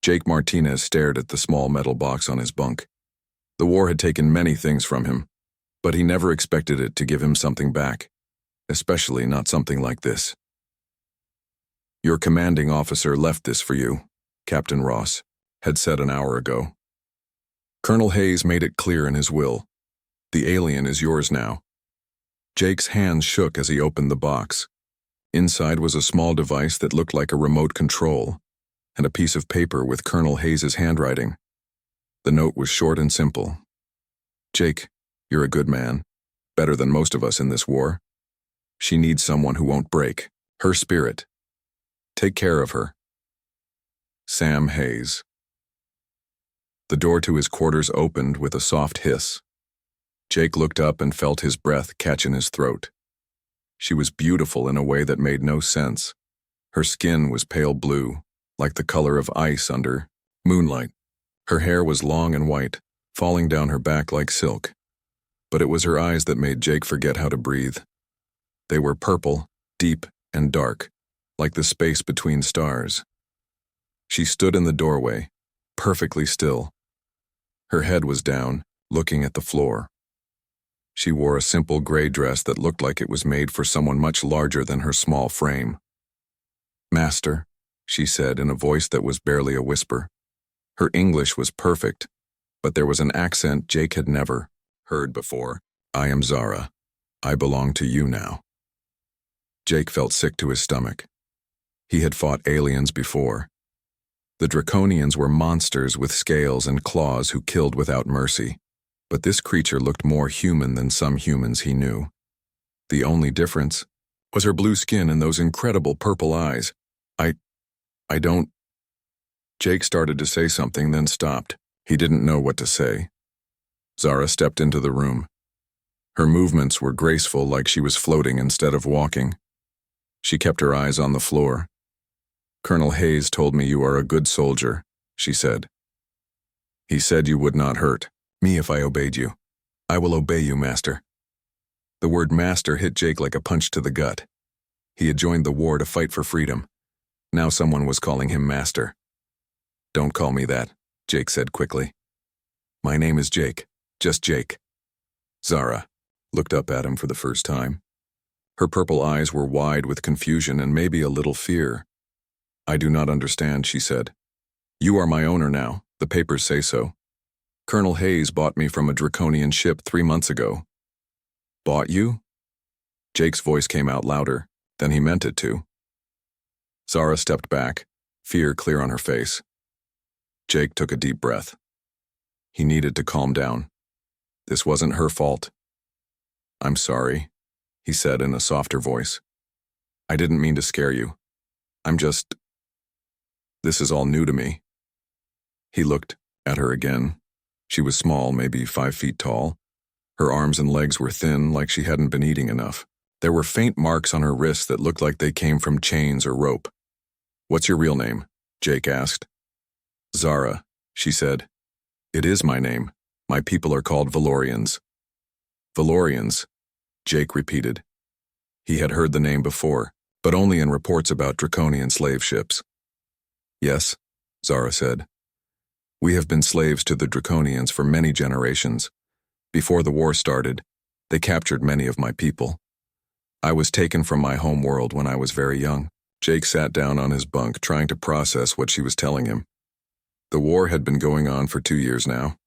Jake Martinez stared at the small metal box on his bunk. The war had taken many things from him, but he never expected it to give him something back, especially not something like this. "Your commanding officer left this for you," Captain Ross had said an hour ago. Colonel Hayes made it clear in his will. "The alien is yours now." Jake's hands shook as he opened the box. Inside was a small device that looked like a remote control, and a piece of paper with Colonel Hayes's handwriting. The note was short and simple. "Jake, you're a good man, better than most of us in this war. She needs someone who won't break her spirit. Take care of her. Sam Hayes." The door to his quarters opened with a soft hiss. Jake looked up and felt his breath catch in his throat. She was beautiful in a way that made no sense. Her skin was pale blue, like the color of ice under moonlight. Her hair was long and white, falling down her back like silk. But it was her eyes that made Jake forget how to breathe. They were purple, deep, and dark, like the space between stars. She stood in the doorway, perfectly still. Her head was down, looking at the floor. She wore a simple gray dress that looked like it was made for someone much larger than her small frame. "Master," she said in a voice that was barely a whisper. Her English was perfect, but there was an accent Jake had never heard before. "I am Zara. I belong to you now." Jake felt sick to his stomach. He had fought aliens before. The Draconians were monsters with scales and claws who killed without mercy. But this creature looked more human than some humans he knew. The only difference was her blue skin and those incredible purple eyes. I don't... Jake started to say something, then stopped. He didn't know what to say. Zara stepped into the room. Her movements were graceful, like she was floating instead of walking. She kept her eyes on the floor. "Colonel Hayes told me you are a good soldier," she said. "He said you would not hurt me if I obeyed you. I will obey you, Master." The word master hit Jake like a punch to the gut. He had joined the war to fight for freedom. Now someone was calling him master. "Don't call me that," Jake said quickly. "My name is Jake, just Jake." Zara looked up at him for the first time. Her purple eyes were wide with confusion and maybe a little fear. "I do not understand," she said. "You are my owner now. The papers say so. Colonel Hayes bought me from a Draconian ship 3 months ago." "Bought you?" Jake's voice came out louder than he meant it to. Zara stepped back, fear clear on her face. Jake took a deep breath. He needed to calm down. This wasn't her fault. "I'm sorry," he said in a softer voice. "I didn't mean to scare you. This is all new to me." He looked at her again. She was small, maybe 5 feet tall. Her arms and legs were thin, like she hadn't been eating enough. There were faint marks on her wrists that looked like they came from chains or rope. "What's your real name?" Jake asked. "Zara," she said. "It is my name. My people are called Valorians." "Valorians," Jake repeated. He had heard the name before, but only in reports about Draconian slave ships. "Yes," Zara said. "We have been slaves to the Draconians for many generations. Before the war started, they captured many of my people. I was taken from my home world when I was very young." Jake sat down on his bunk, trying to process what she was telling him. The war had been going on for 2 years now.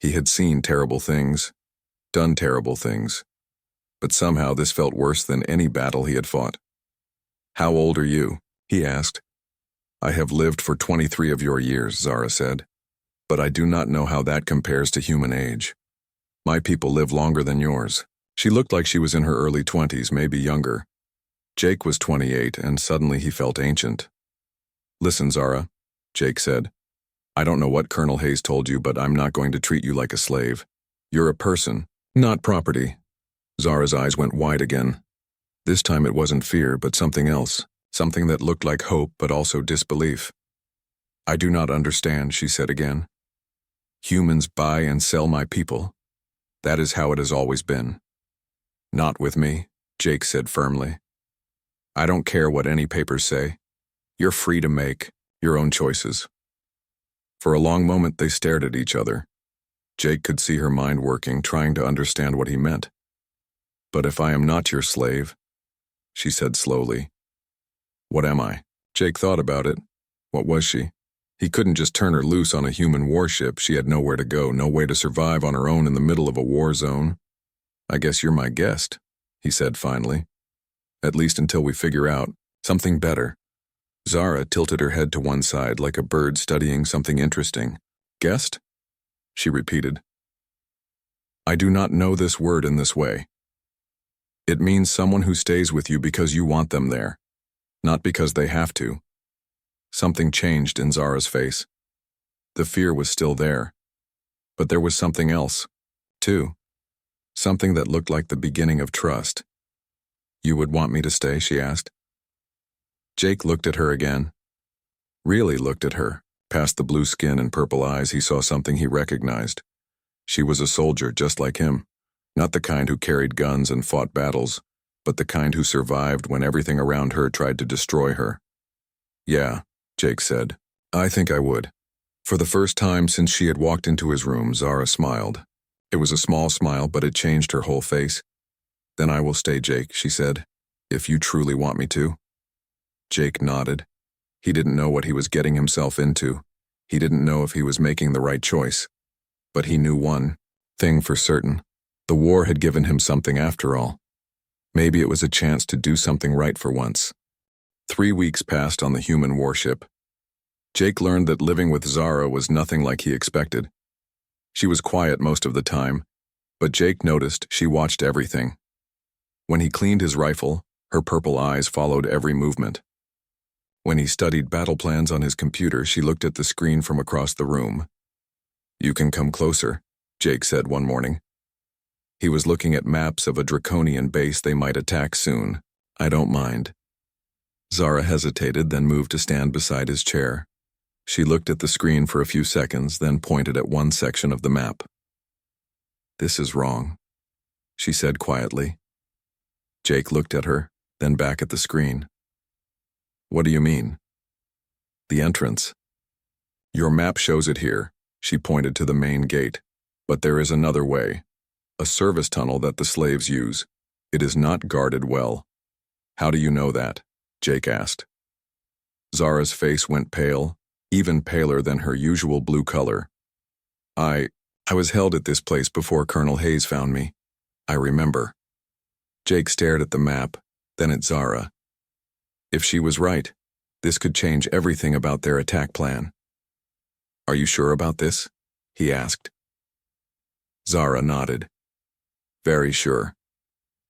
He had seen terrible things, done terrible things, but somehow this felt worse than any battle he had fought. "How old are you?" he asked. "I have lived for 23 of your years," Zara said. "But I do not know how that compares to human age. My people live longer than yours." She looked like she was in her early 20s, maybe younger. Jake was 28, and suddenly he felt ancient. "Listen, Zara," Jake said. "I don't know what Colonel Hayes told you, but I'm not going to treat you like a slave. You're a person, not property." Zara's eyes went wide again. This time it wasn't fear, but something else, something that looked like hope, but also disbelief. "I do not understand," she said again. "Humans buy and sell my people. That is how it has always been." "Not with me," Jake said firmly. "I don't care what any papers say. You're free to make your own choices." For a long moment they stared at each other. Jake could see her mind working, trying to understand what he meant. "But if I am not your slave," she said slowly. "What am I?" Jake thought about it. What was she? He couldn't just turn her loose on a human warship. She had nowhere to go, no way to survive on her own in the middle of a war zone. "I guess you're my guest," he said finally. "At least until we figure out something better." Zara tilted her head to one side like a bird studying something interesting. "Guest?" she repeated. "I do not know this word in this way. It means someone who stays with you because you want them there, not because they have to." Something changed in Zara's face. The fear was still there, but there was something else, too. Something that looked like the beginning of trust. "You would want me to stay?" she asked. Jake looked at her again. Really looked at her. Past the blue skin and purple eyes, he saw something he recognized. She was a soldier just like him. Not the kind who carried guns and fought battles, but the kind who survived when everything around her tried to destroy her. "Yeah," Jake said. "I think I would." For the first time since she had walked into his room, Zara smiled. It was a small smile, but it changed her whole face. "Then I will stay, Jake," she said, "if you truly want me to." Jake nodded. He didn't know what he was getting himself into. He didn't know if he was making the right choice. But he knew one thing for certain. The war had given him something after all. Maybe it was a chance to do something right for once. 3 weeks passed on the human warship. Jake learned that living with Zara was nothing like he expected. She was quiet most of the time, but Jake noticed she watched everything. When he cleaned his rifle, her purple eyes followed every movement. When he studied battle plans on his computer, she looked at the screen from across the room. "You can come closer," Jake said one morning. He was looking at maps of a draconian base they might attack soon. "I don't mind." Zara hesitated, then moved to stand beside his chair. She looked at the screen for a few seconds, then pointed at one section of the map. "This is wrong," she said quietly. Jake looked at her, then back at the screen. "What do you mean?" "The entrance. Your map shows it here," she pointed to the main gate. "But there is another way. A service tunnel that the slaves use. It is not guarded well." "How do you know that?" Jake asked. Zara's face went pale, even paler than her usual blue color. I was held at this place before Colonel Hayes found me. I remember." Jake stared at the map, then at Zara. If she was right, this could change everything about their attack plan. "Are you sure about this?" he asked. Zara nodded. "Very sure.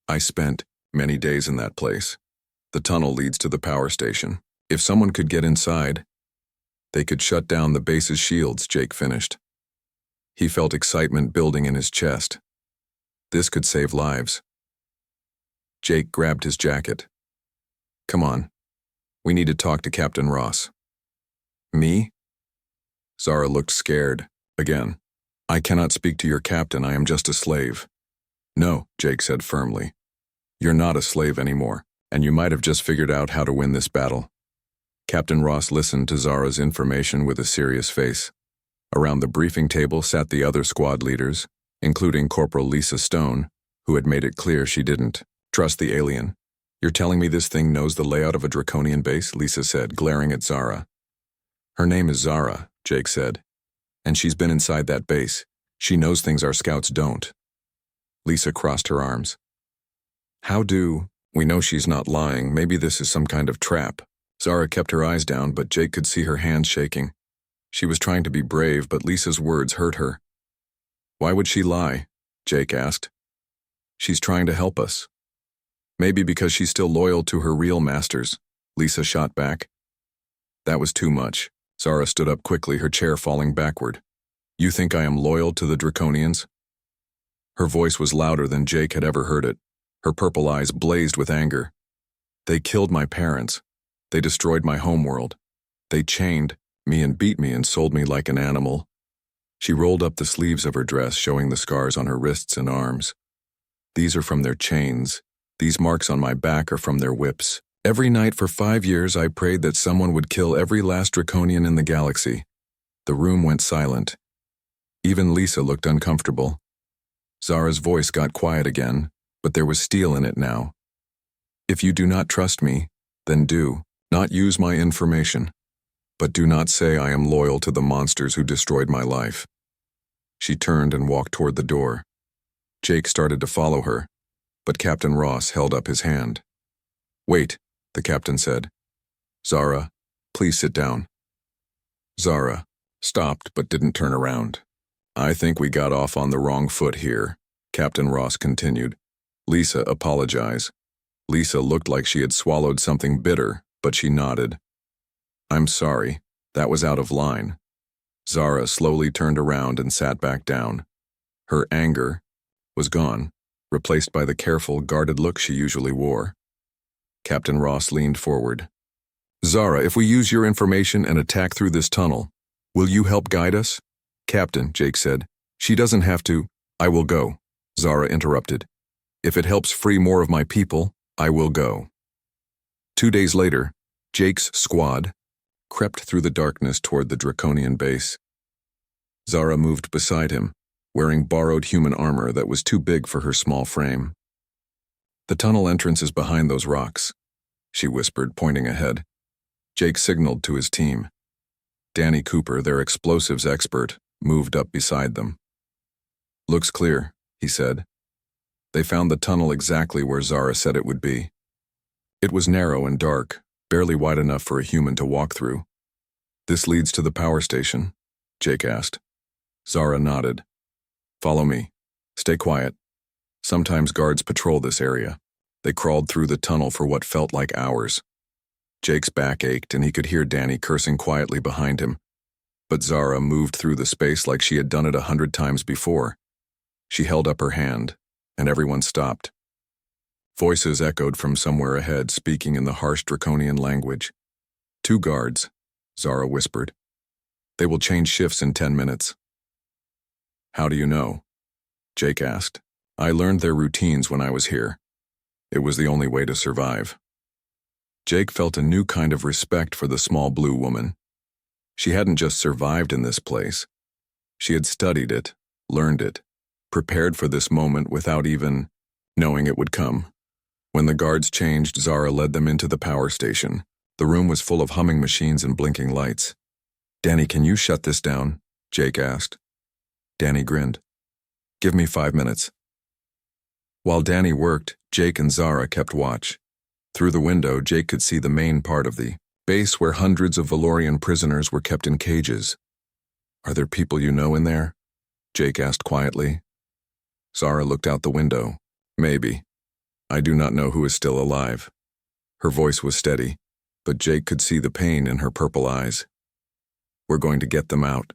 I spent many days in that place. The tunnel leads to the power station. If someone could get inside, they could shut down the base's shields," Jake finished. He felt excitement building in his chest. This could save lives. Jake grabbed his jacket. "Come on. We need to talk to Captain Ross." "Me?" Zara looked scared. Again. "I cannot speak to your captain. I am just a slave." "No," Jake said firmly. "You're not a slave anymore, and you might have just figured out how to win this battle." Captain Ross listened to Zara's information with a serious face. Around the briefing table sat the other squad leaders, including Corporal Lisa Stone, who had made it clear she didn't trust the alien. "You're telling me this thing knows the layout of a draconian base?" Lisa said, glaring at Zara. "Her name is Zara," Jake said, "and she's been inside that base. She knows things our scouts don't." Lisa crossed her arms. "How do we know she's not lying? Maybe this is some kind of trap." Zara kept her eyes down, but Jake could see her hands shaking. She was trying to be brave, but Lisa's words hurt her. "Why would she lie?" Jake asked. "She's trying to help us." "Maybe because she's still loyal to her real masters," Lisa shot back. That was too much. Zara stood up quickly, her chair falling backward. "You think I am loyal to the Draconians?" Her voice was louder than Jake had ever heard it. Her purple eyes blazed with anger. "They killed my parents. They destroyed my homeworld. They chained me and beat me and sold me like an animal." She rolled up the sleeves of her dress, showing the scars on her wrists and arms. "These are from their chains. These marks on my back are from their whips. Every night for 5 years I prayed that someone would kill every last Draconian in the galaxy. The room went silent. Even Lisa looked uncomfortable. Zara's voice got quiet again, but there was steel in it now. If you do not trust me, then do not use my information. But do not say I am loyal to the monsters who destroyed my life. She turned and walked toward the door. Jake started to follow her, but Captain Ross held up his hand. Wait, the captain said. Zara, please sit down. Zara stopped but didn't turn around. I think we got off on the wrong foot here, Captain Ross continued. Lisa, apologize. Lisa looked like she had swallowed something bitter, but she nodded. I'm sorry, that was out of line. Zara slowly turned around and sat back down. Her anger was gone, replaced by the careful, guarded look she usually wore. Captain Ross leaned forward. Zara, if we use your information and attack through this tunnel, will you help guide us? Captain, Jake said. She doesn't have to. I will go. Zara interrupted. If it helps free more of my people, I will go. 2 days later, Jake's squad crept through the darkness toward the Draconian base. Zara moved beside him, wearing borrowed human armor that was too big for her small frame. The tunnel entrance is behind those rocks, she whispered, pointing ahead. Jake signaled to his team. Danny Cooper, their explosives expert, moved up beside them. Looks clear, he said. They found the tunnel exactly where Zara said it would be. It was narrow and dark, barely wide enough for a human to walk through. This leads to the power station, Jake asked. Zara nodded. Follow me. Stay quiet. Sometimes guards patrol this area. They crawled through the tunnel for what felt like hours. Jake's back ached and he could hear Danny cursing quietly behind him. But Zara moved through the space like she had done it 100 times before. She held up her hand, and everyone stopped. Voices echoed from somewhere ahead, speaking in the harsh Draconian language. 2 guards, Zara whispered. They will change shifts in 10 minutes. How do you know? Jake asked. I learned their routines when I was here. It was the only way to survive. Jake felt a new kind of respect for the small blue woman. She hadn't just survived in this place. She had studied it, learned it, prepared for this moment without even knowing it would come. When the guards changed, Zara led them into the power station. The room was full of humming machines and blinking lights. Danny, can you shut this down? Jake asked. Danny grinned. Give me 5 minutes. While Danny worked, Jake and Zara kept watch. Through the window, Jake could see the main part of the base where hundreds of Valorian prisoners were kept in cages. Are there people you know in there? Jake asked quietly. Zara looked out the window. Maybe. I do not know who is still alive. Her voice was steady, but Jake could see the pain in her purple eyes. We're going to get them out,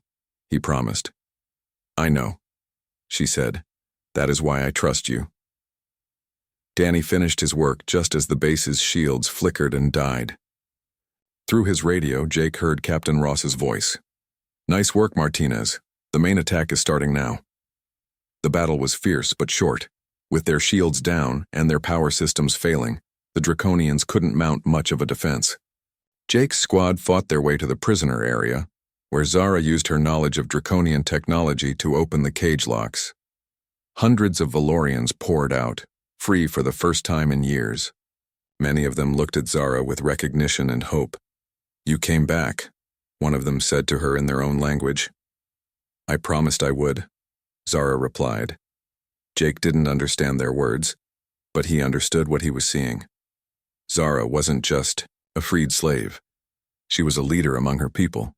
he promised. I know, she said. That is why I trust you. Danny finished his work just as the base's shields flickered and died. Through his radio, Jake heard Captain Ross's voice. Nice work, Martinez. The main attack is starting now. The battle was fierce but short. With their shields down and their power systems failing, the Draconians couldn't mount much of a defense. Jake's squad fought their way to the prisoner area, where Zara used her knowledge of Draconian technology to open the cage locks. Hundreds of Valorians poured out, free for the first time in years. Many of them looked at Zara with recognition and hope. You came back, one of them said to her in their own language. I promised I would, Zara replied. Jake didn't understand their words, but he understood what he was seeing. Zara wasn't just a freed slave. She was a leader among her people.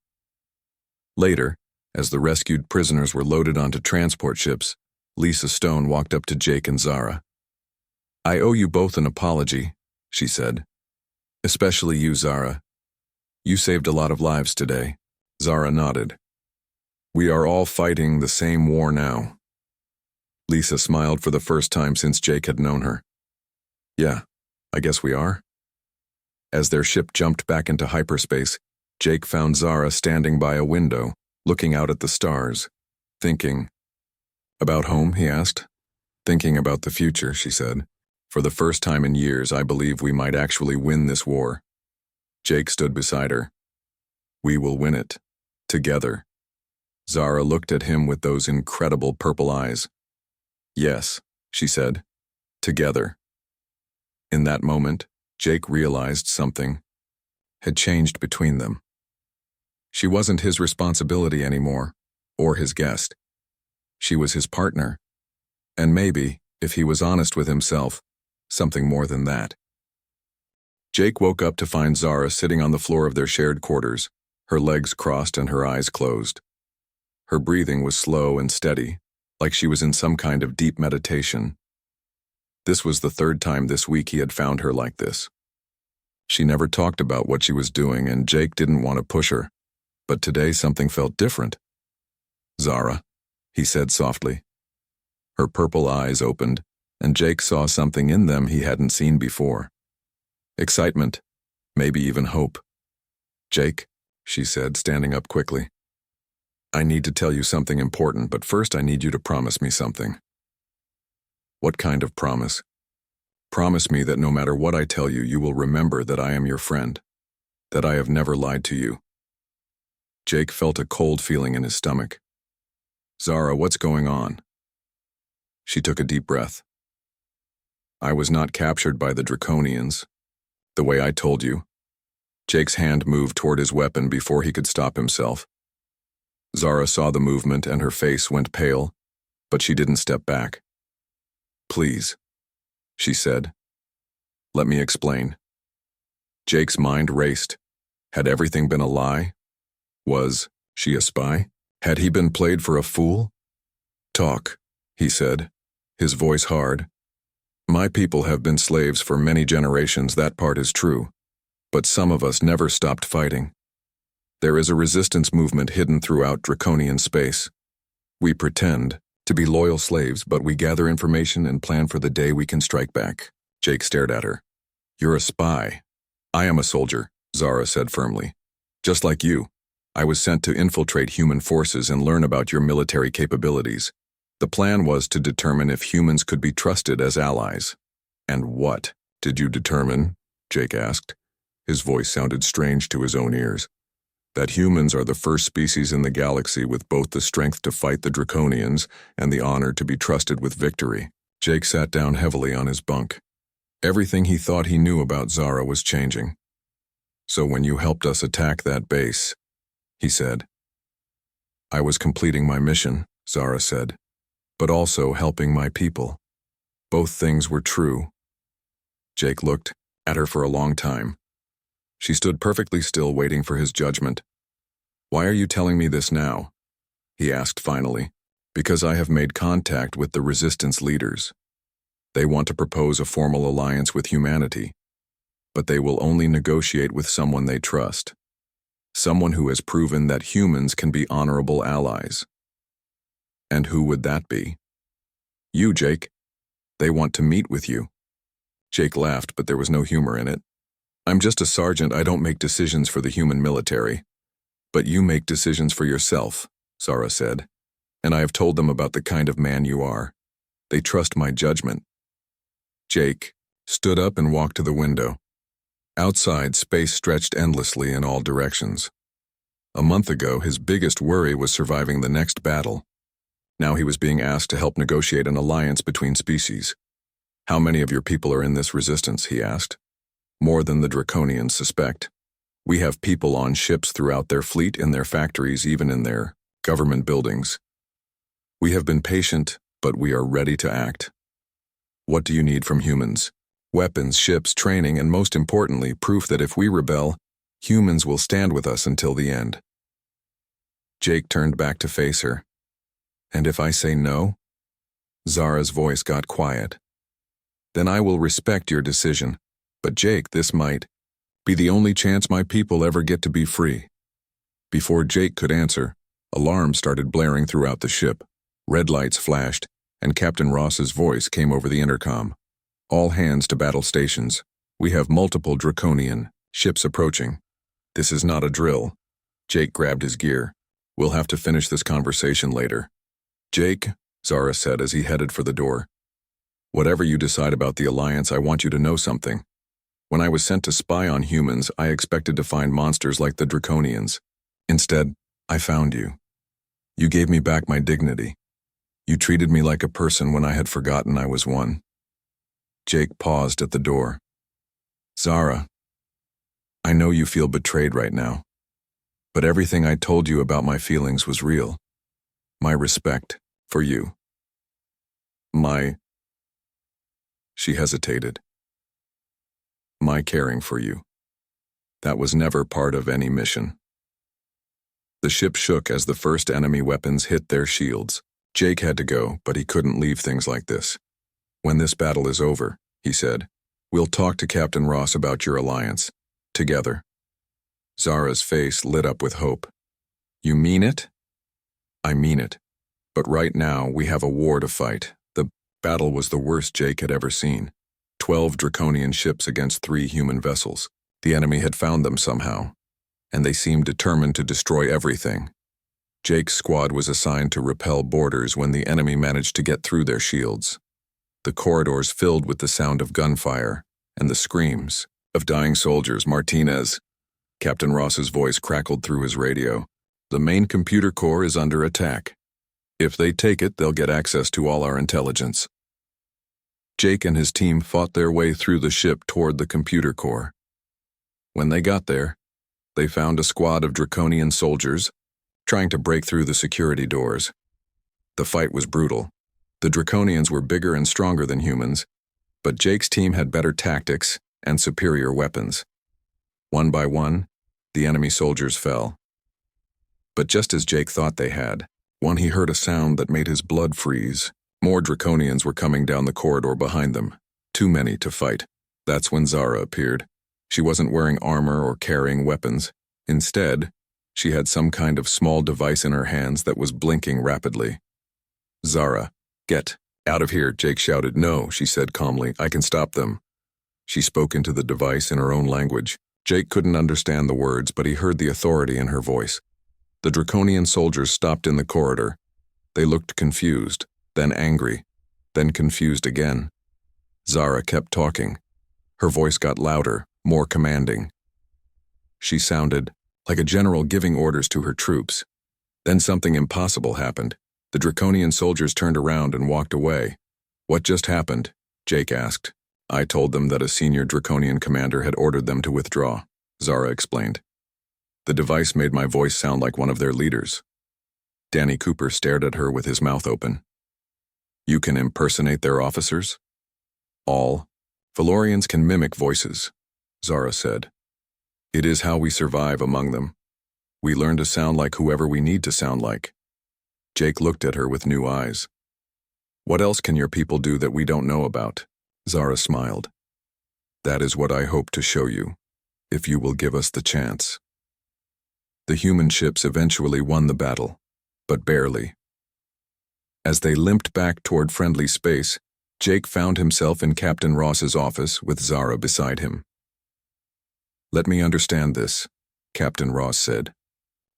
Later, as the rescued prisoners were loaded onto transport ships, Lisa Stone walked up to Jake and Zara. I owe you both an apology, she said. Especially you, Zara. You saved a lot of lives today. Zara nodded. We are all fighting the same war now. Lisa smiled for the first time since Jake had known her. Yeah, I guess we are. As their ship jumped back into hyperspace, Jake found Zara standing by a window, looking out at the stars, thinking. About home, he asked. Thinking about the future, she said. For the first time in years, I believe we might actually win this war. Jake stood beside her. We will win it. Together, Zara looked at him with those incredible purple eyes. Yes, she said. Together. In that moment, Jake realized something had changed between them. She wasn't his responsibility anymore, or his guest. She was his partner. And maybe, if he was honest with himself, something more than that. Jake woke up to find Zara sitting on the floor of their shared quarters, her legs crossed and her eyes closed. Her breathing was slow and steady, like she was in some kind of deep meditation. This was the third time this week he had found her like this. She never talked about what she was doing, and Jake didn't want to push her, but today something felt different. Zara, he said softly. Her purple eyes opened, and Jake saw something in them he hadn't seen before. Excitement, maybe even hope. Jake, she said, standing up quickly. I need to tell you something important, but first I need you to promise me something. What kind of promise? Promise me that no matter what I tell you, you will remember that I am your friend, that I have never lied to you. Jake felt a cold feeling in his stomach. Zara, what's going on? She took a deep breath. I was not captured by the Draconians, the way I told you. Jake's hand moved toward his weapon before he could stop himself. Zara saw the movement and her face went pale, but she didn't step back. Please, she said. Let me explain. Jake's mind raced. Had everything been a lie? Was she a spy? Had he been played for a fool? Talk, he said, his voice hard. My people have been slaves for many generations, that part is true. But some of us never stopped fighting. There is a resistance movement hidden throughout Draconian space. We pretend to be loyal slaves, but we gather information and plan for the day we can strike back. Jake stared at her. You're a spy. I am a soldier, Zara said firmly. Just like you, I was sent to infiltrate human forces and learn about your military capabilities. The plan was to determine if humans could be trusted as allies. And what did you determine? Jake asked. His voice sounded strange to his own ears. That humans are the first species in the galaxy with both the strength to fight the Draconians and the honor to be trusted with victory. Jake sat down heavily on his bunk. Everything he thought he knew about Zara was changing. So when you helped us attack that base, he said. I was completing my mission, Zara said, but also helping my people. Both things were true. Jake looked at her for a long time. She stood perfectly still, waiting for his judgment. Why are you telling me this now? He asked finally. Because I have made contact with the resistance leaders. They want to propose a formal alliance with humanity, but they will only negotiate with someone they trust. Someone who has proven that humans can be honorable allies. And who would that be? You, Jake. They want to meet with you. Jake laughed, but there was no humor in it. I'm just a sergeant. I don't make decisions for the human military. But you make decisions for yourself, Zara said. And I have told them about the kind of man you are. They trust my judgment. Jake stood up and walked to the window. Outside, space stretched endlessly in all directions. A month ago, his biggest worry was surviving the next battle. Now he was being asked to help negotiate an alliance between species. How many of your people are in this resistance, he asked. More than the Draconians suspect. We have people on ships throughout their fleet, in their factories, even in their government buildings. We have been patient, but we are ready to act. What do you need from humans? Weapons, ships, training, and most importantly, proof that if we rebel, humans will stand with us until the end. Jake turned back to face her. And if I say no? Zara's voice got quiet. Then I will respect your decision. But Jake, this might be the only chance my people ever get to be free. Before Jake could answer, alarms started blaring throughout the ship. Red lights flashed, and Captain Ross's voice came over the intercom. All hands to battle stations. We have multiple Draconian ships approaching. This is not a drill. Jake grabbed his gear. We'll have to finish this conversation later. Jake, Zara said as he headed for the door. Whatever you decide about the alliance, I want you to know something. When I was sent to spy on humans, I expected to find monsters like the Draconians. Instead, I found you. You gave me back my dignity. You treated me like a person when I had forgotten I was one. Jake paused at the door. Zara, I know you feel betrayed right now, but everything I told you about my feelings was real. My respect for you. She hesitated. My caring for you. That was never part of any mission. The ship shook as the first enemy weapons hit their shields. Jake had to go, but he couldn't leave things like this. When this battle is over, he said, we'll talk to Captain Ross about your alliance. Together. Zara's face lit up with hope. You mean it? I mean it. But right now, we have a war to fight. The battle was the worst Jake had ever seen. 12 draconian ships against 3 human vessels. The enemy had found them somehow, and they seemed determined to destroy everything. Jake's squad was assigned to repel boarders when the enemy managed to get through their shields. The corridors filled with the sound of gunfire and the screams of dying soldiers. Martinez, Captain Ross's voice crackled through his radio. The main computer core is under attack. If they take it, they'll get access to all our intelligence. Jake and his team fought their way through the ship toward the computer core. When they got there, they found a squad of draconian soldiers trying to break through the security doors. The fight was brutal. The draconians were bigger and stronger than humans, but Jake's team had better tactics and superior weapons. One by one, the enemy soldiers fell. But just as Jake thought they had, he heard a sound that made his blood freeze. More draconians were coming down the corridor behind them. Too many to fight. That's when Zara appeared. She wasn't wearing armor or carrying weapons. Instead, she had some kind of small device in her hands that was blinking rapidly. Zara, get out of here, Jake shouted. No, she said calmly. I can stop them. She spoke into the device in her own language. Jake couldn't understand the words, but he heard the authority in her voice. The draconian soldiers stopped in the corridor. They looked confused, then angry, then confused again. Zara kept talking. Her voice got louder, more commanding. She sounded like a general giving orders to her troops. Then something impossible happened. The draconian soldiers turned around and walked away. What just happened? Jake asked. I told them that a senior draconian commander had ordered them to withdraw, Zara explained. The device made my voice sound like one of their leaders. Danny Cooper stared at her with his mouth open. You can impersonate their officers? All Valorians can mimic voices, Zara said. It is how we survive among them. We learn to sound like whoever we need to sound like. Jake looked at her with new eyes. What else can your people do that we don't know about? Zara smiled. That is what I hope to show you, if you will give us the chance. The human ships eventually won the battle, but barely. As they limped back toward friendly space, Jake found himself in Captain Ross's office with Zara beside him. Let me understand this, Captain Ross said.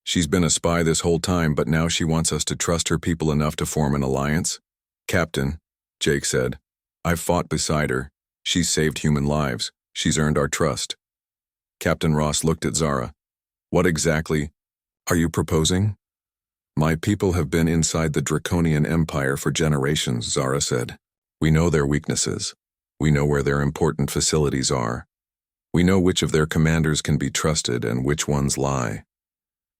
She's been a spy this whole time, but now she wants us to trust her people enough to form an alliance? Captain, Jake said, I've fought beside her. She's saved human lives. She's earned our trust. Captain Ross looked at Zara. What exactly are you proposing? My people have been inside the Draconian Empire for generations, Zara said. We know their weaknesses. We know where their important facilities are. We know which of their commanders can be trusted and which ones lie.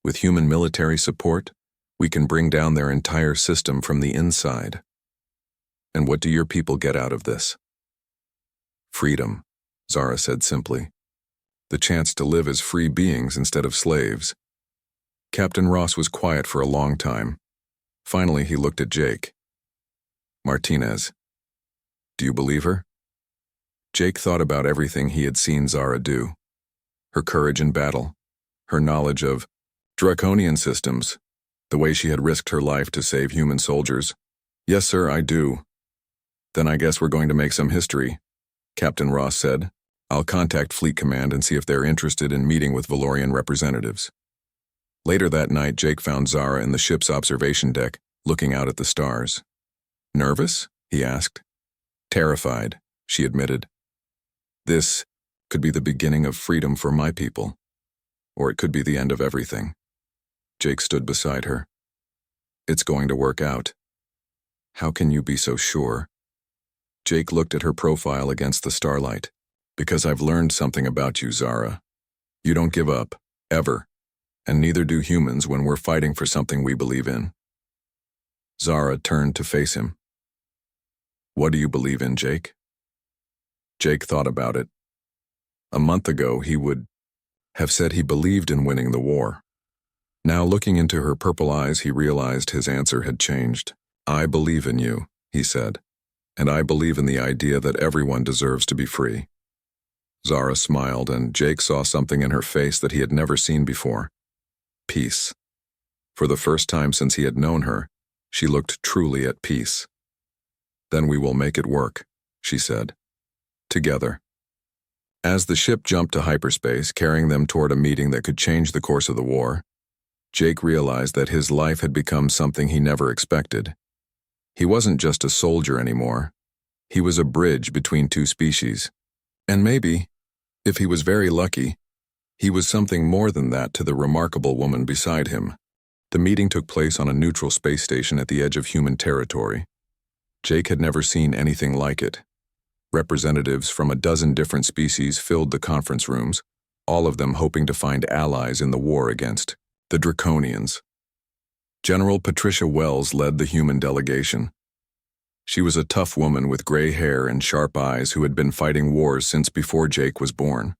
With human military support, we can bring down their entire system from the inside. And what do your people get out of this? Freedom, Zara said simply. The chance to live as free beings instead of slaves. Captain Ross was quiet for a long time. Finally, he looked at Jake. Martinez, do you believe her? Jake thought about everything he had seen Zara do. Her courage in battle, her knowledge of Draconian systems, the way she had risked her life to save human soldiers. Yes, sir, I do. Then I guess we're going to make some history, Captain Ross said. I'll contact Fleet Command and see if they're interested in meeting with Valorian representatives. Later that night, Jake found Zara in the ship's observation deck, looking out at the stars. Nervous? He asked. Terrified, she admitted. This could be the beginning of freedom for my people, or it could be the end of everything. Jake stood beside her. It's going to work out. How can you be so sure? Jake looked at her profile against the starlight. Because I've learned something about you, Zara. You don't give up, ever. And neither do humans when we're fighting for something we believe in. Zara turned to face him. What do you believe in, Jake? Jake thought about it. A month ago, he would have said he believed in winning the war. Now, looking into her purple eyes, he realized his answer had changed. I believe in you, he said, and I believe in the idea that everyone deserves to be free. Zara smiled, and Jake saw something in her face that he had never seen before. Peace. For the first time since he had known her, she looked truly at peace. Then we will make it work, she said. Together. As the ship jumped to hyperspace, carrying them toward a meeting that could change the course of the war, Jake realized that his life had become something he never expected. He wasn't just a soldier anymore. He was a bridge between two species. And maybe, if he was very lucky, he was something more than that to the remarkable woman beside him. The meeting took place on a neutral space station at the edge of human territory. Jake had never seen anything like it. Representatives from a dozen different species filled the conference rooms, all of them hoping to find allies in the war against the Draconians. General Patricia Wells led the human delegation. She was a tough woman with gray hair and sharp eyes who had been fighting wars since before Jake was born.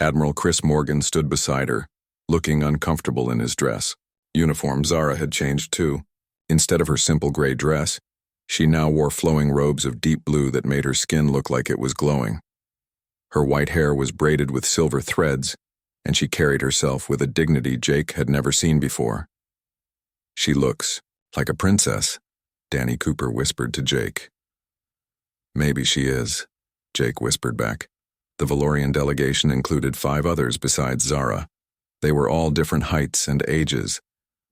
Admiral Chris Morgan stood beside her, looking uncomfortable in his dress. Uniform Zara had changed too. Instead of her simple gray dress, she now wore flowing robes of deep blue that made her skin look like it was glowing. Her white hair was braided with silver threads, and she carried herself with a dignity Jake had never seen before. She looks like a princess, Danny Cooper whispered to Jake. Maybe she is, Jake whispered back. The Valorian delegation included 5 others besides Zara. They were all different heights and ages,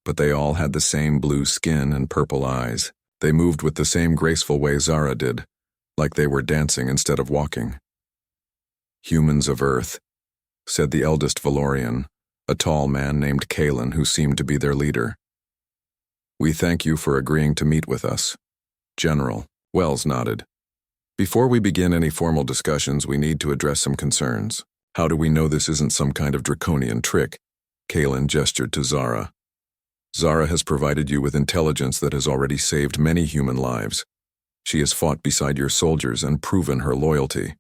but they all had the same blue skin and purple eyes. They moved with the same graceful way Zara did, like they were dancing instead of walking. Humans of Earth, said the eldest Valorian, a tall man named Kalen who seemed to be their leader. We thank you for agreeing to meet with us. General, Wells nodded. Before we begin any formal discussions, we need to address some concerns. How do we know this isn't some kind of draconian trick? Kalen gestured to Zara. Zara has provided you with intelligence that has already saved many human lives. She has fought beside your soldiers and proven her loyalty.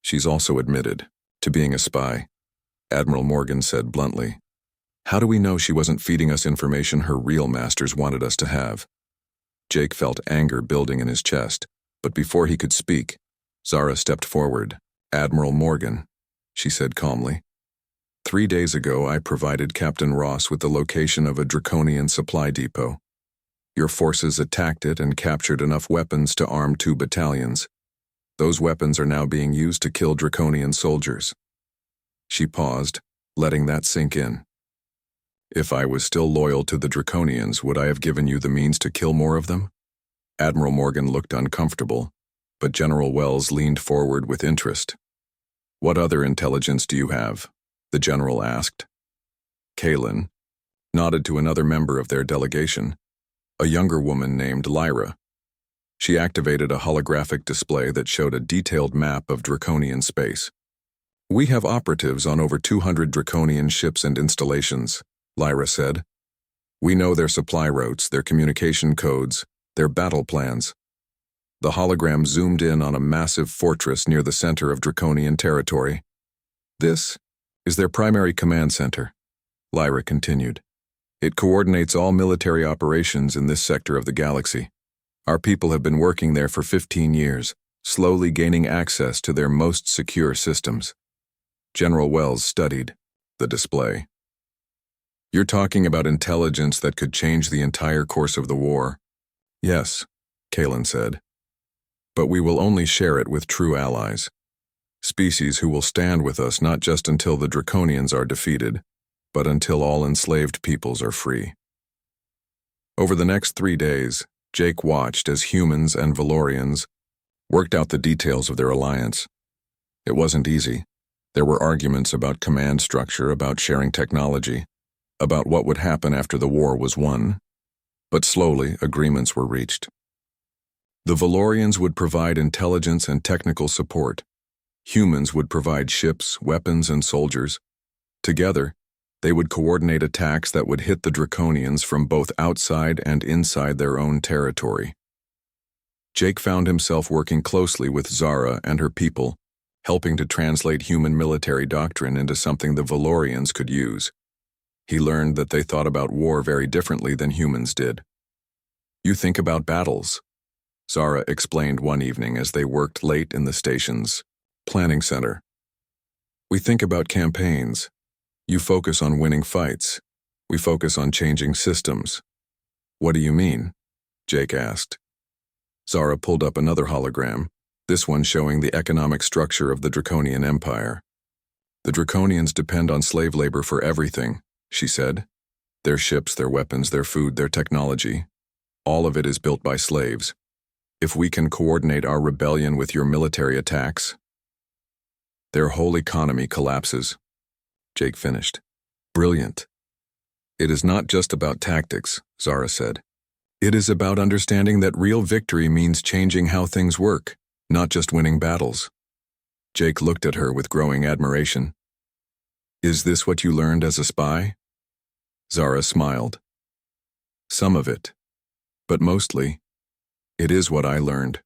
She's also admitted to being a spy, Admiral Morgan said bluntly. How do we know she wasn't feeding us information her real masters wanted us to have? Jake felt anger building in his chest, but before he could speak, Zara stepped forward. Admiral Morgan, she said calmly. 3 days ago, I provided Captain Ross with the location of a draconian supply depot. Your forces attacked it and captured enough weapons to arm 2 battalions. Those weapons are now being used to kill draconian soldiers. She paused, letting that sink in. If I was still loyal to the draconians, would I have given you the means to kill more of them? Admiral Morgan looked uncomfortable, but General Wells leaned forward with interest. What other intelligence do you have? The general asked. Kalen nodded to another member of their delegation, a younger woman named Lyra. She activated a holographic display that showed a detailed map of draconian space. We have operatives on over 200 draconian ships and installations, Lyra said. We know their supply routes, their communication codes, their battle plans. The hologram zoomed in on a massive fortress near the center of draconian territory. This is their primary command center, Lyra continued. It coordinates all military operations in this sector of the galaxy. Our people have been working there for 15 years, slowly gaining access to their most secure systems. General Wells studied the display. You're talking about intelligence that could change the entire course of the war. Yes, Kalen said. But we will only share it with true allies. Species who will stand with us not just until the Draconians are defeated, but until all enslaved peoples are free. Over the next 3 days, Jake watched as humans and Valorians worked out the details of their alliance. It wasn't easy. There were arguments about command structure, about sharing technology, about what would happen after the war was won. But slowly, agreements were reached. The Valorians would provide intelligence and technical support. Humans would provide ships, weapons, and soldiers. Together, they would coordinate attacks that would hit the Draconians from both outside and inside their own territory. Jake found himself working closely with Zara and her people, helping to translate human military doctrine into something the Valorians could use. He learned that they thought about war very differently than humans did. "You think about battles," Zara explained one evening as they worked late in the station's planning center. "We think about campaigns. You focus on winning fights. We focus on changing systems." "What do you mean?" Jake asked. Zara pulled up another hologram, this one showing the economic structure of the Draconian Empire. "The Draconians depend on slave labor for everything," she said. "Their ships, their weapons, their food, their technology. All of it is built by slaves. If we can coordinate our rebellion with your military attacks, their whole economy collapses." Jake finished. "Brilliant." "It is not just about tactics," Zara said. "It is about understanding that real victory means changing how things work, not just winning battles." Jake looked at her with growing admiration. "Is this what you learned as a spy?" Zara smiled. "Some of it. But mostly, it is what I learned.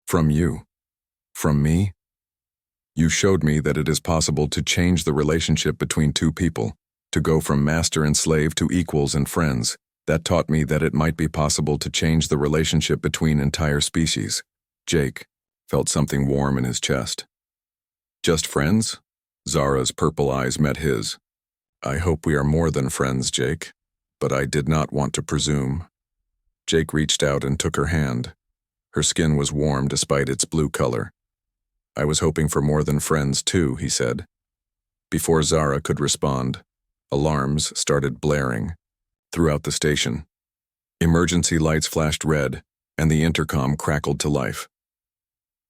From you. From me. You showed me that it is possible to change the relationship between two people, to go from master and slave to equals and friends. That taught me that it might be possible to change the relationship between entire species." Jake felt something warm in his chest. "Just friends?" Zara's purple eyes met his. "I hope we are more than friends, Jake, but I did not want to presume." Jake reached out and took her hand. Her skin was warm despite its blue color. "I was hoping for more than friends too," he said. Before Zara could respond, alarms started blaring throughout the station. Emergency lights flashed red, and the intercom crackled to life.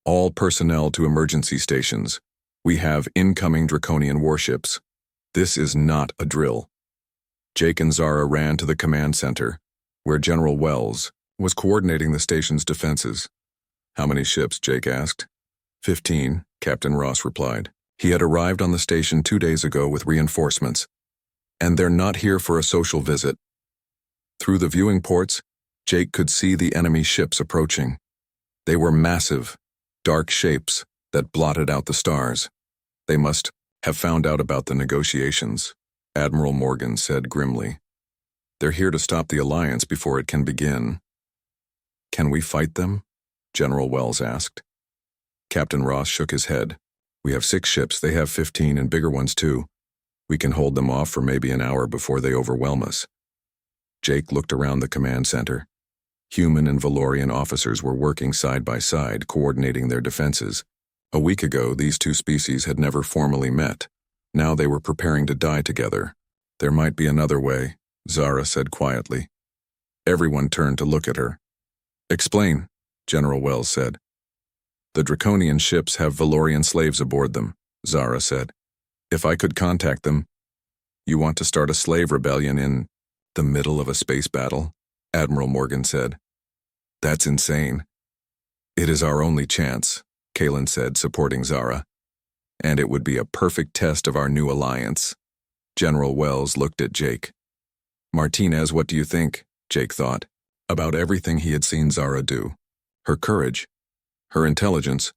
"All personnel to emergency stations. We have incoming Draconian warships. This is not a drill." Jake and Zara ran to the command center, where General Wells was coordinating the station's defenses. "How many ships?" Jake asked. 15, Captain Ross replied. He had arrived on the station 2 days ago with reinforcements. "And they're not here for a social visit." Through the viewing ports, Jake could see the enemy ships approaching. They were massive, dark shapes that blotted out the stars. "They must have found out about the negotiations," Admiral Morgan said grimly. "They're here to stop the alliance before it can begin." "Can we fight them?" General Wells asked. Captain Ross shook his head. "We have 6 ships, they have 15 and bigger ones too. We can hold them off for maybe an hour before they overwhelm us." Jake looked around the command center. Human and Valorian officers were working side by side, coordinating their defenses. A week ago, these two species had never formally met. Now they were preparing to die together. "There might be another way," Zara said quietly. Everyone turned to look at her. "Explain," General Wells said. "The Draconian ships have Valorian slaves aboard them," Zara said. "If I could contact them." "You want to start a slave rebellion in the middle of a space battle?" Admiral Morgan said. "That's insane." "It is our only chance," Kalen said, supporting Zara. "And it would be a perfect test of our new alliance." General Wells looked at Jake. "Martinez, what do you think?" Jake thought about everything he had seen Zara do. Her courage, her intelligence,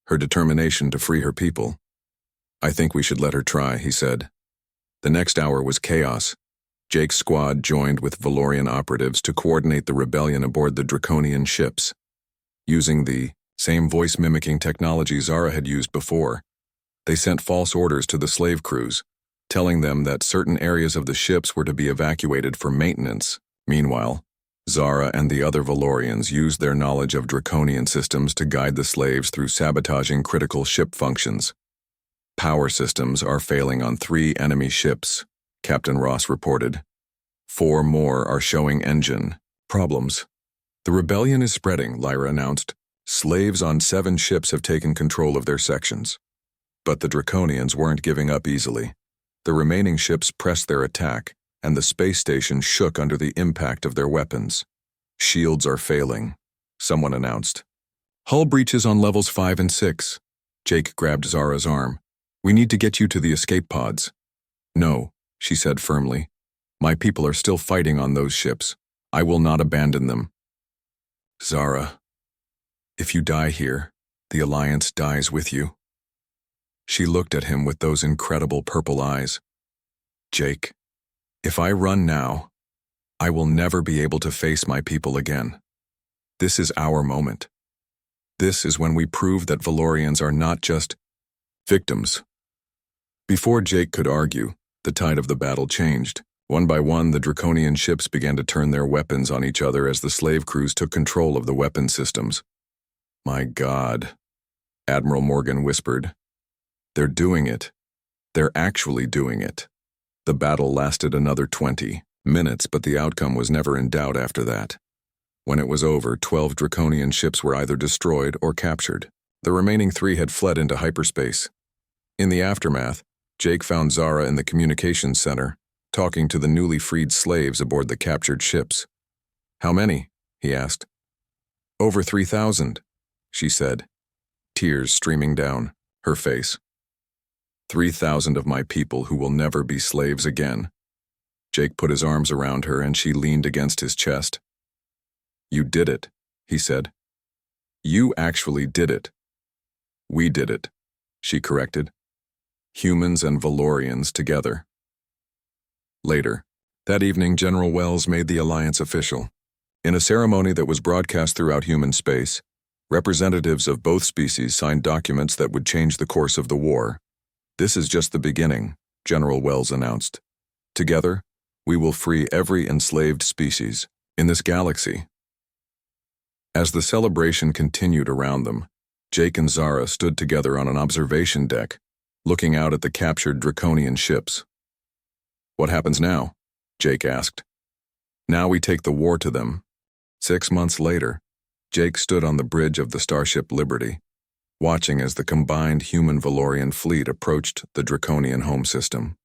her determination to free her people. "I think we should let her try," he said. The next hour was chaos. Jake's squad joined with Valorian operatives to coordinate the rebellion aboard the Draconian ships. Using the same voice-mimicking technology Zara had used before, they sent false orders to the slave crews, telling them that certain areas of the ships were to be evacuated for maintenance. Meanwhile, Zara and the other Valorians used their knowledge of Draconian systems to guide the slaves through sabotaging critical ship functions. "Power systems are failing on 3 enemy ships," Captain Ross reported. 4 more are showing engine problems. "The rebellion is spreading," Lyra announced. "Slaves on 7 ships have taken control of their sections." But the Draconians weren't giving up easily. The remaining ships pressed their attack, and the space station shook under the impact of their weapons. Shields are failing, someone announced. Hull breaches on levels 5 and 6. Jake grabbed Zara's arm. We need to get you to the escape pods. No, she said firmly. My people are still fighting on those ships. I will not abandon them. Zara, if you die here, the Alliance dies with you. She looked at him with those incredible purple eyes. Jake, if I run now, I will never be able to face my people again. This is our moment. This is when we prove that Valorians are not just victims. Before Jake could argue, the tide of the battle changed. One by one, the Draconian ships began to turn their weapons on each other as the slave crews took control of the weapon systems. My God, Admiral Morgan whispered. They're doing it. They're actually doing it. The battle lasted another 20 minutes, but the outcome was never in doubt after that. When it was over, 12 Draconian ships were either destroyed or captured. The remaining 3 had fled into hyperspace. In the aftermath, Jake found Zara in the communications center, talking to the newly freed slaves aboard the captured ships. How many? He asked. Over 3,000, she said, tears streaming down her face. 3,000 of my people who will never be slaves again. Jake put his arms around her and she leaned against his chest. You did it, he said. You actually did it. We did it, she corrected. Humans and Valorians together. Later, that evening, General Wells made the alliance official. In a ceremony that was broadcast throughout human space, representatives of both species signed documents that would change the course of the war. This is just the beginning, General Wells announced. Together, we will free every enslaved species in this galaxy. As the celebration continued around them, Jake and Zara stood together on an observation deck, looking out at the captured Draconian ships. What happens now? Jake asked. Now we take the war to them. 6 months later, Jake stood on the bridge of the starship Liberty, watching as the combined human-Valorian fleet approached the Draconian home system.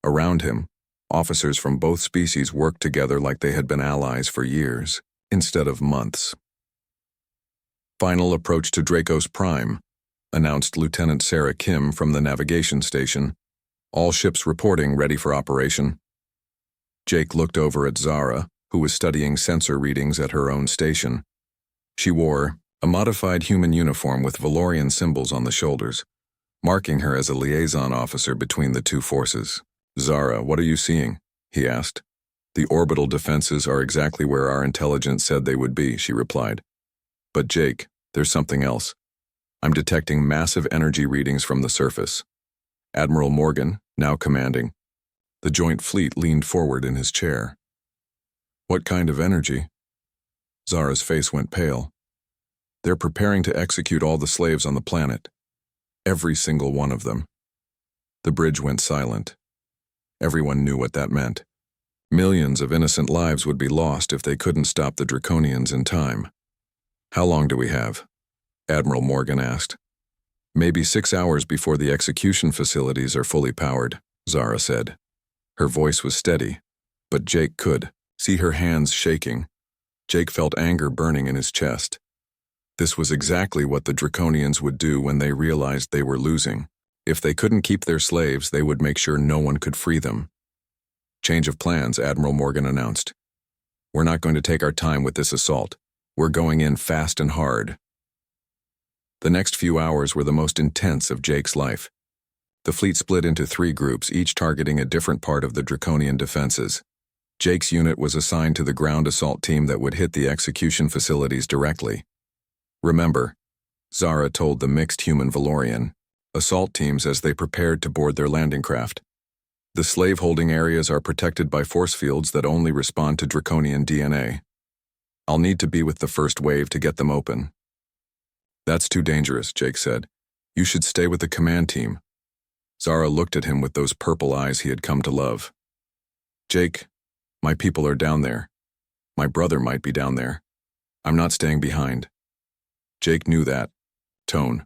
Around him, officers from both species worked together like they had been allies for years, instead of months. Final approach to Dracos Prime, announced Lieutenant Sarah Kim from the navigation station. All ships reporting ready for operation. Jake looked over at Zara, who was studying sensor readings at her own station. She wore a modified human uniform with Valorian symbols on the shoulders, marking her as a liaison officer between the two forces. Zara, what are you seeing? He asked. The orbital defenses are exactly where our intelligence said they would be, she replied. But Jake, there's something else. I'm detecting massive energy readings from the surface. Admiral Morgan, now commanding. The joint fleet leaned forward in his chair. What kind of energy? Zara's face went pale. They're preparing to execute all the slaves on the planet. Every single one of them. The bridge went silent. Everyone knew what that meant. Millions of innocent lives would be lost if they couldn't stop the Draconians in time. How long do we have? Admiral Morgan asked. Maybe 6 hours before the execution facilities are fully powered, Zara said. Her voice was steady, but Jake could see her hands shaking. Jake felt anger burning in his chest. This was exactly what the Draconians would do when they realized they were losing. If they couldn't keep their slaves, they would make sure no one could free them. Change of plans, Admiral Morgan announced. We're not going to take our time with this assault. We're going in fast and hard. The next few hours were the most intense of Jake's life. The fleet split into 3 groups, each targeting a different part of the Draconian defenses. Jake's unit was assigned to the ground assault team that would hit the execution facilities directly. Remember, Zara told the mixed human-Valorian, assault teams as they prepared to board their landing craft. The slave-holding areas are protected by force fields that only respond to Draconian DNA. I'll need to be with the first wave to get them open. That's too dangerous, Jake said. You should stay with the command team. Zara looked at him with those purple eyes he had come to love. Jake, my people are down there. My brother might be down there. I'm not staying behind. Jake knew that tone.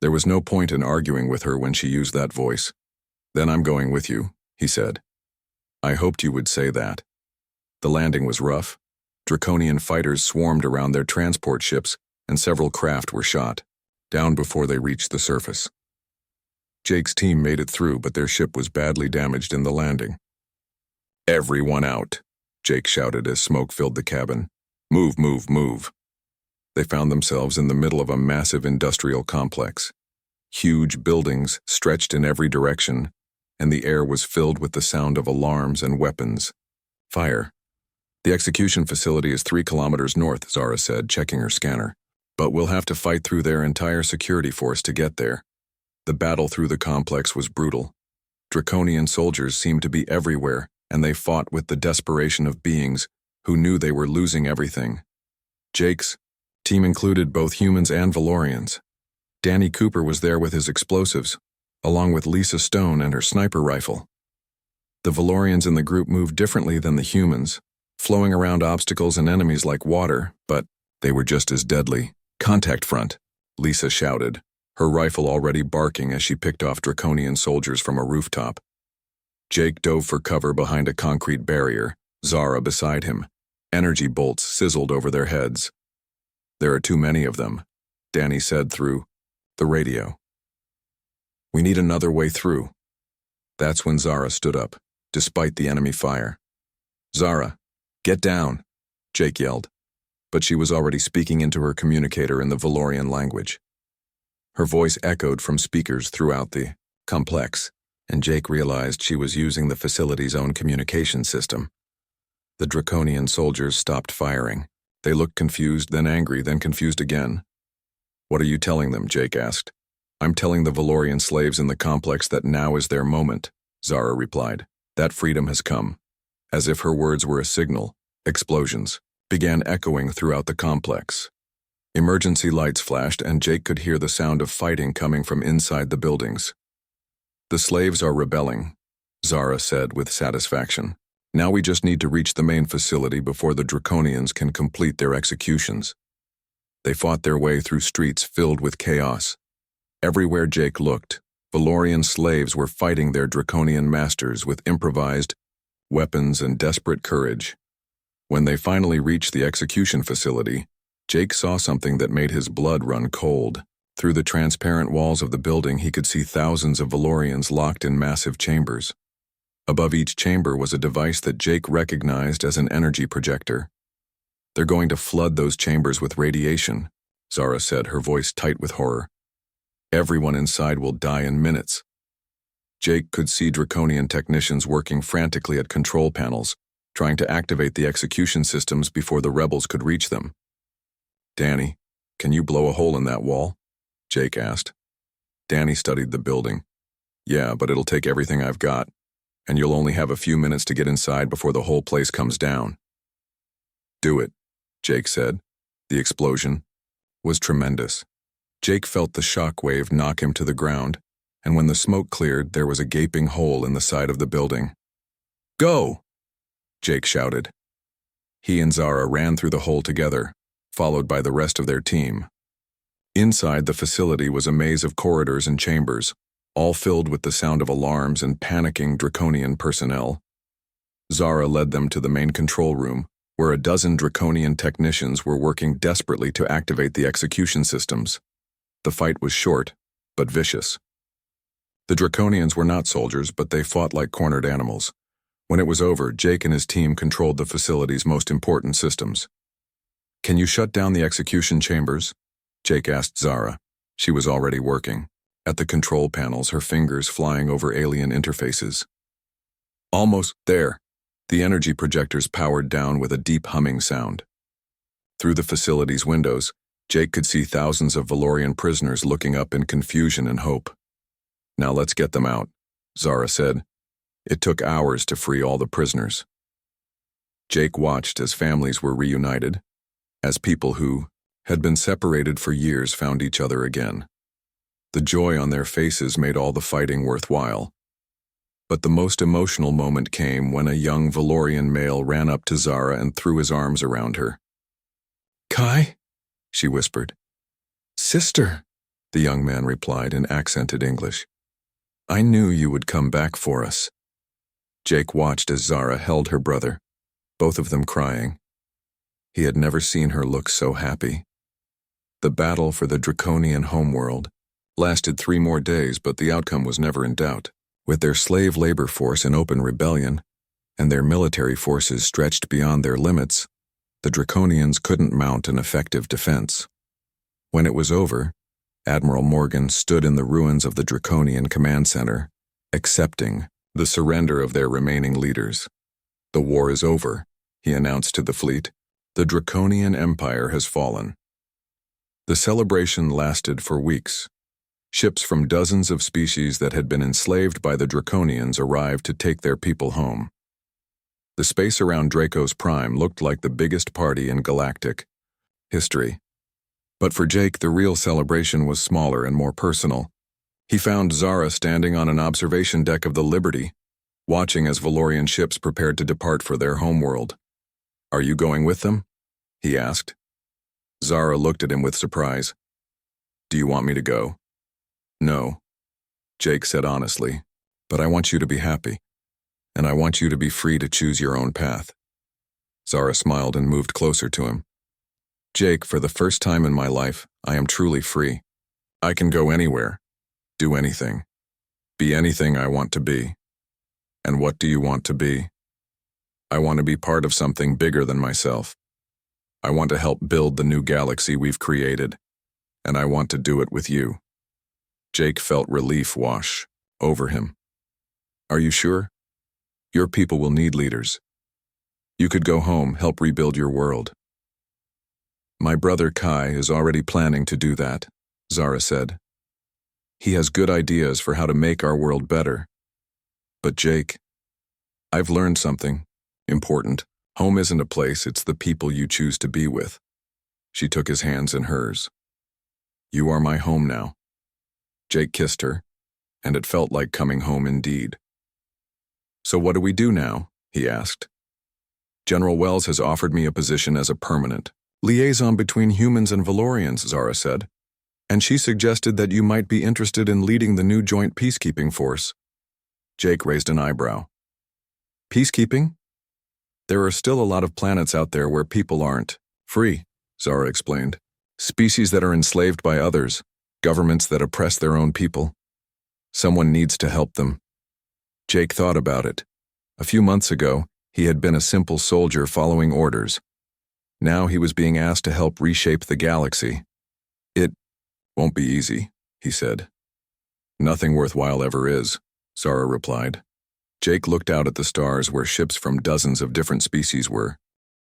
There was no point in arguing with her when she used that voice. Then I'm going with you, he said. I hoped you would say that. The landing was rough. Draconian fighters swarmed around their transport ships, and several craft were shot, down before they reached the surface. Jake's team made it through, but their ship was badly damaged in the landing. "Everyone out," Jake shouted as smoke filled the cabin. "Move, move, move." They found themselves in the middle of a massive industrial complex. Huge buildings stretched in every direction, and the air was filled with the sound of alarms and weapons. "Fire. The execution facility is 3 kilometers north," Zara said, checking her scanner. "But we'll have to fight through their entire security force to get there." The battle through the complex was brutal. Draconian soldiers seemed to be everywhere, and they fought with the desperation of beings who knew they were losing everything. Jake's team included both humans and Valorians. Danny Cooper was there with his explosives, along with Lisa Stone and her sniper rifle. The Valorians in the group moved differently than the humans, flowing around obstacles and enemies like water, but they were just as deadly. "Contact front," Lisa shouted, her rifle already barking as she picked off Draconian soldiers from a rooftop. Jake dove for cover behind a concrete barrier, Zara beside him. Energy bolts sizzled over their heads. "There are too many of them," Danny said through the radio. "We need another way through." That's when Zara stood up, despite the enemy fire. "Zara, get down," Jake yelled, but she was already speaking into her communicator in the Valorian language. Her voice echoed from speakers throughout the complex, and Jake realized she was using the facility's own communication system. The Draconian soldiers stopped firing. They looked confused, then angry, then confused again. "What are you telling them?" Jake asked. "I'm telling the Valorian slaves in the complex that now is their moment," Zara replied. "That freedom has come." As if her words were a signal, explosions began echoing throughout the complex. Emergency lights flashed, and Jake could hear the sound of fighting coming from inside the buildings. "The slaves are rebelling," Zara said with satisfaction. "Now we just need to reach the main facility before the Draconians can complete their executions." They fought their way through streets filled with chaos. Everywhere Jake looked, Valorian slaves were fighting their Draconian masters with improvised weapons and desperate courage. When they finally reached the execution facility, Jake saw something that made his blood run cold. Through the transparent walls of the building, he could see thousands of Valorians locked in massive chambers. Above each chamber was a device that Jake recognized as an energy projector. "They're going to flood those chambers with radiation," Zara said, her voice tight with horror. "Everyone inside will die in minutes." Jake could see Draconian technicians working frantically at control panels, trying to activate the execution systems before the rebels could reach them. "Danny, can you blow a hole in that wall?" Jake asked. Danny studied the building. "Yeah, but it'll take everything I've got, and you'll only have a few minutes to get inside before the whole place comes down." "Do it," Jake said. The explosion was tremendous. Jake felt the shock wave knock him to the ground, and when the smoke cleared, there was a gaping hole in the side of the building. "Go!" Jake shouted. He and Zara ran through the hole together, followed by the rest of their team. Inside the facility was a maze of corridors and chambers, all filled with the sound of alarms and panicking Draconian personnel. Zara led them to the main control room, where a dozen Draconian technicians were working desperately to activate the execution systems. The fight was short, but vicious. The Draconians were not soldiers, but they fought like cornered animals. When it was over, Jake and his team controlled the facility's most important systems. "Can you shut down the execution chambers?" Jake asked Zara. She was already working at the control panels, her fingers flying over alien interfaces. "Almost there." The energy projectors powered down with a deep humming sound. Through the facility's windows, Jake could see thousands of Valorian prisoners looking up in confusion and hope. "Now let's get them out," Zara said. It took hours to free all the prisoners. Jake watched as families were reunited, as people who had been separated for years found each other again. The joy on their faces made all the fighting worthwhile. But the most emotional moment came when a young Valorian male ran up to Zara and threw his arms around her. "Kai?" she whispered. "Sister," the young man replied in accented English. "I knew you would come back for us." Jake watched as Zara held her brother, both of them crying. He had never seen her look so happy. The battle for the draconian homeworld lasted 3 more days, but the outcome was never in doubt. With their slave labor force in open rebellion, and their military forces stretched beyond their limits, the Draconians couldn't mount an effective defense. When it was over, Admiral Morgan stood in the ruins of the Draconian Command Center, accepting the surrender of their remaining leaders. "The war is over," he announced to the fleet. "The Draconian Empire has fallen." The celebration lasted for weeks. Ships from dozens of species that had been enslaved by the Draconians arrived to take their people home. The space around Draco's Prime looked like the biggest party in galactic history. But for Jake, the real celebration was smaller and more personal. He found Zara standing on an observation deck of the Liberty, watching as Valorian ships prepared to depart for their homeworld. "Are you going with them?" he asked. Zara looked at him with surprise. "Do you want me to go?" "No," Jake said honestly, "but I want you to be happy, and I want you to be free to choose your own path." Zara smiled and moved closer to him. "Jake, for the first time in my life, I am truly free. I can go anywhere, do anything, be anything I want to be." "And what do you want to be?" "I want to be part of something bigger than myself. I want to help build the new galaxy we've created, and I want to do it with you." Jake felt relief wash over him. "Are you sure? Your people will need leaders. You could go home, help rebuild your world." "My brother Kai is already planning to do that," Zara said. "He has good ideas for how to make our world better. But Jake, I've learned something important. Home isn't a place, it's the people you choose to be with." She took his hands in hers. "You are my home now." Jake kissed her, and it felt like coming home indeed. "So what do we do now?" he asked. "General Wells has offered me a position as a permanent liaison between humans and Valorians," Zara said, "and she suggested that you might be interested in leading the new joint peacekeeping force." Jake raised an eyebrow. "Peacekeeping? There are still a lot of planets out there where people aren't free," Zara explained. "Species that are enslaved by others, governments that oppress their own people. Someone needs to help them." Jake thought about it. A few months ago, he had been a simple soldier following orders. Now he was being asked to help reshape the galaxy. "It won't be easy," he said. "Nothing worthwhile ever is," Zara replied. Jake looked out at the stars where ships from dozens of different species were